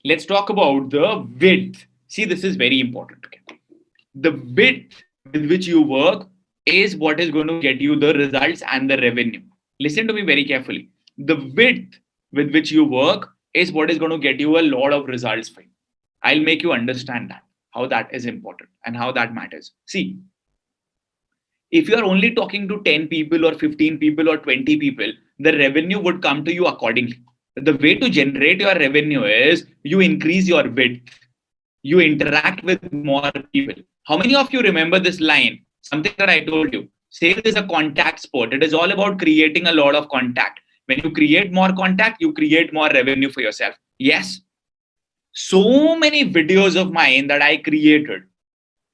Let's talk about the width. See, this is very important. Okay? The width with which you work is what is going to get you the results and the revenue. Listen to me very carefully. The width with which you work is what is going to get you a lot of results for you. I'll make you understand that, how that is important and how that matters. See, if you are only talking to 10 people or 15 people or 20 people, the revenue would come to you accordingly. The way to generate your revenue is you increase your width, you interact with more people. How many of you remember this line? Something that I told you. Sales is a contact sport. It is all about creating a lot of contact. When you create more contact, you create more revenue for yourself. Yes. So many videos of mine that I created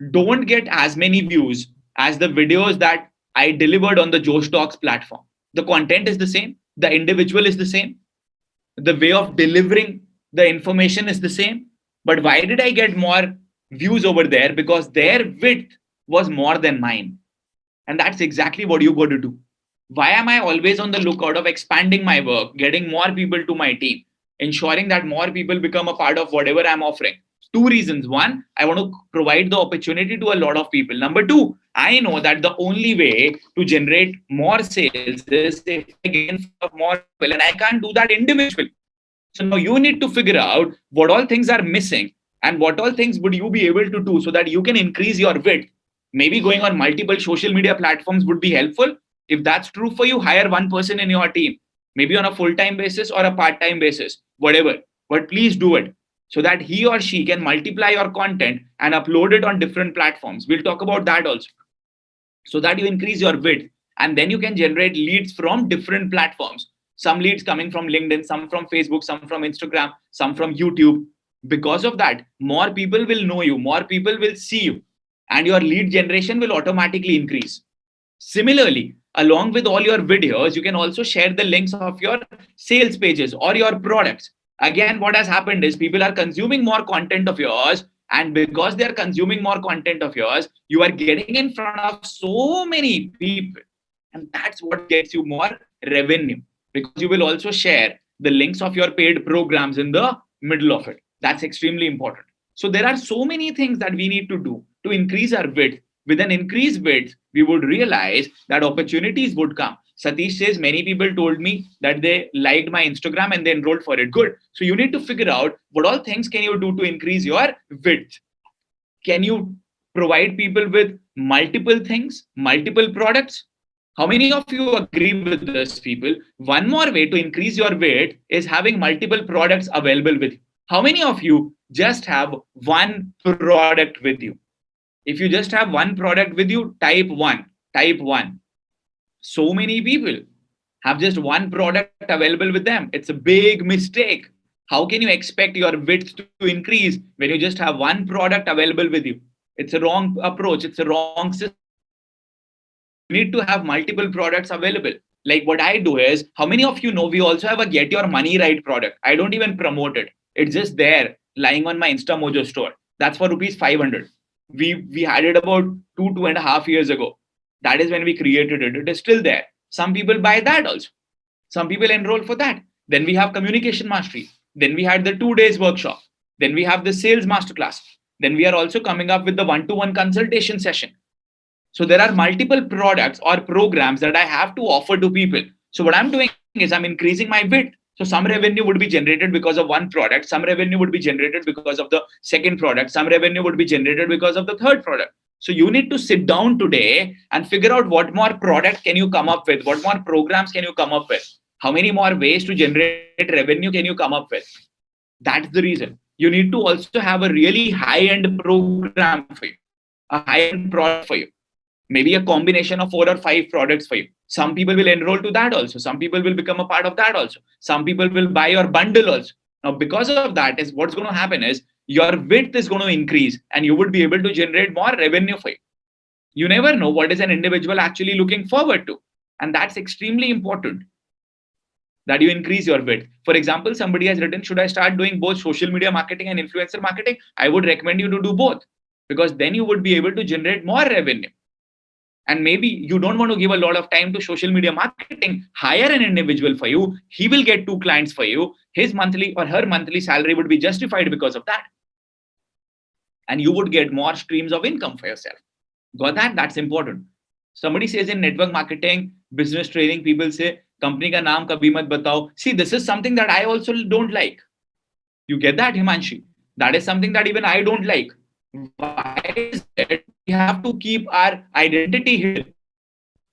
don't get as many views as the videos that I delivered on the Josh Talks platform. The content is the same, the individual is the same, the way of delivering the information is the same. But why did I get more views over there? Because their width was more than mine. And that's exactly what you got to do. Why am I always on the lookout of expanding my work, getting more people to my team, ensuring that more people become a part of whatever I'm offering? Two reasons. One, I want to provide the opportunity to a lot of people. Number two, I know that the only way to generate more sales is if I get in front of more people, and I can't do that individually. So now you need to figure out what all things are missing and what all things would you be able to do so that you can increase your width. Maybe going on multiple social media platforms would be helpful. If that's true for you, hire one person in your team, maybe on a full-time basis or a part-time basis, whatever. But please do it so that he or she can multiply your content and upload it on different platforms. We'll talk about that also. So that you increase your width, and then you can generate leads from different platforms. Some leads coming from LinkedIn, some from Facebook, some from Instagram, some from YouTube. Because of that, more people will know you, more people will see you, and your lead generation will automatically increase. Similarly, along with all your videos, you can also share the links of your sales pages or your products. Again, what has happened is people are consuming more content of yours, and because they are consuming more content of yours, you are getting in front of so many people, and that's what gets you more revenue, because you will also share the links of your paid programs in the middle of it. That's extremely important. So there are so many things that we need to do to increase our width. With an increased width, we would realize that opportunities would come. Satish says many people told me that they liked my Instagram and they enrolled for it. Good. So you need to figure out what all things can you do to increase your width. Can you provide people with multiple things, multiple products? How many of you agree with this, people? One more way to increase your weight is having multiple products available with you. How many of you just have one product with you? If you just have one product with you, type one. Type one. So many people have just one product available with them. It's a big mistake. How can you expect your width to increase when you just have one product available with you? It's a wrong approach. It's a wrong system. You need to have multiple products available. Like what I do is, how many of you know we also have a Get Your Money Right product? I don't even promote it. It's just there lying on my InstaMojo store. That's for rupees 500. We had it about 2.5 years ago. That is when we created it. It is still there. Some people buy that also. Some people enroll for that. Then we have communication mastery. Then we had the 2 days workshop. Then we have the sales masterclass. Then we are also coming up with the one-to-one consultation session. So there are multiple products or programs that I have to offer to people. So what I'm doing is I'm increasing my width. So some revenue would be generated because of one product. Some revenue would be generated because of the second product. Some revenue would be generated because of the third product. So you need to sit down today and figure out what more product can you come up with? What more programs can you come up with? How many more ways to generate revenue can you come up with? That's the reason. You need to also have a really high-end program for you, a high-end product for you. Maybe a combination of 4 or 5 products for you. Some people will enroll to that also. Some people will become a part of that also. Some people will buy your bundle also. Now, because of that, is what's going to happen is your width is going to increase and you would be able to generate more revenue for you. You never know what is an individual actually looking forward to. And that's extremely important, that you increase your width. For example, somebody has written, should I start doing both social media marketing and influencer marketing? I would recommend you to do both, because then you would be able to generate more revenue. And maybe you don't want to give a lot of time to social media marketing. Hire an individual for you. He will get 2 clients for you. His monthly or her monthly salary would be justified because of that. And you would get more streams of income for yourself. Got that? That's important. Somebody says in network marketing, business training, people say, company ka naam kabhi mat batao. See, this is something that I also don't like. You get that, Himanshi? That is something that even I don't like. Why is it we have to keep our identity hidden?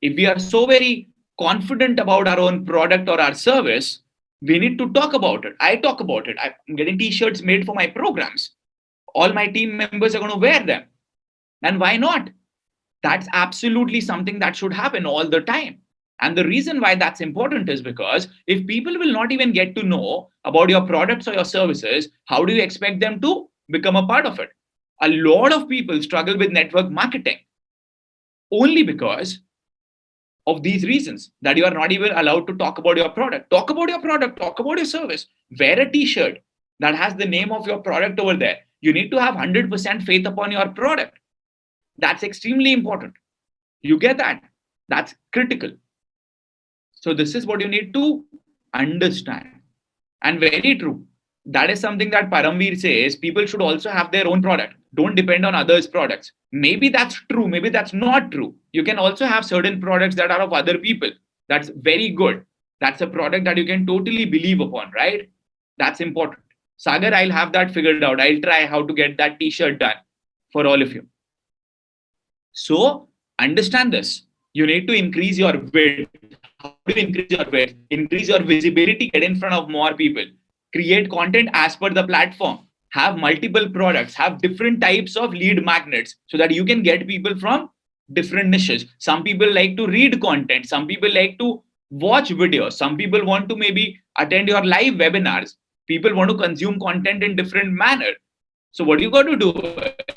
If we are so very confident about our own product or our service, we need to talk about it. I talk about it. I'm getting t-shirts made for my programs. All my team members are going to wear them. And why not? That's absolutely something that should happen all the time. And the reason why that's important is because if people will not even get to know about your products or your services, how do you expect them to become a part of it? A lot of people struggle with network marketing only because of these reasons, that you are not even allowed to talk about your product. Talk about your product, talk about your service. Wear a t-shirt that has the name of your product over there. You need to have 100% faith upon your product. That's extremely important. You get that? That's critical. So this is what you need to understand. And very true. That is something that Paramveer says, people should also have their own product. Don't depend on others' products. Maybe that's true. Maybe that's not true. You can also have certain products that are of other people. That's very good. That's a product that you can totally believe upon, right? That's important. Sagar, I'll have that figured out. I'll try how to get that t-shirt done for all of you. So understand this. You need to increase your width. How do you increase your width? Increase your visibility, get in front of more people. Create content as per the platform. Have multiple products, have different types of lead magnets so that you can get people from different niches. Some people like to read content. Some people like to watch videos. Some people want to maybe attend your live webinars. People want to consume content in different manner. So what you got to do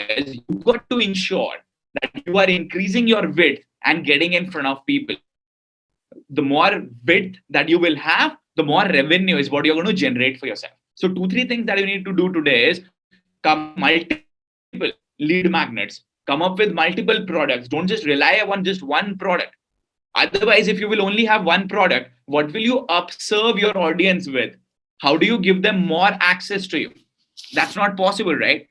is you got to ensure that you are increasing your width and getting in front of people. The more width that you will have, the more revenue is what you're going to generate for yourself. So 2-3 things that you need to do today is come multiple lead magnets, come up with multiple products. Don't just rely on just one product. Otherwise, if you will only have one product, what will you upserve your audience with? How do you give them more access to you? That's not possible, right?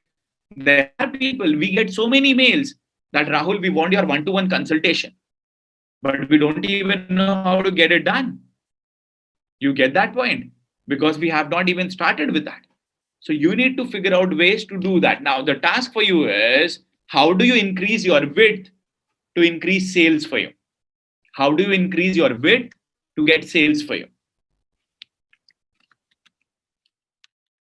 There are people, we get so many mails that Rahul, we want your one-to-one consultation, but we don't even know how to get it done. You get that point? Because we have not even started with that. So you need to figure out ways to do that. Now, the task for you is, how do you increase your width to increase sales for you? How do you increase your width to get sales for you?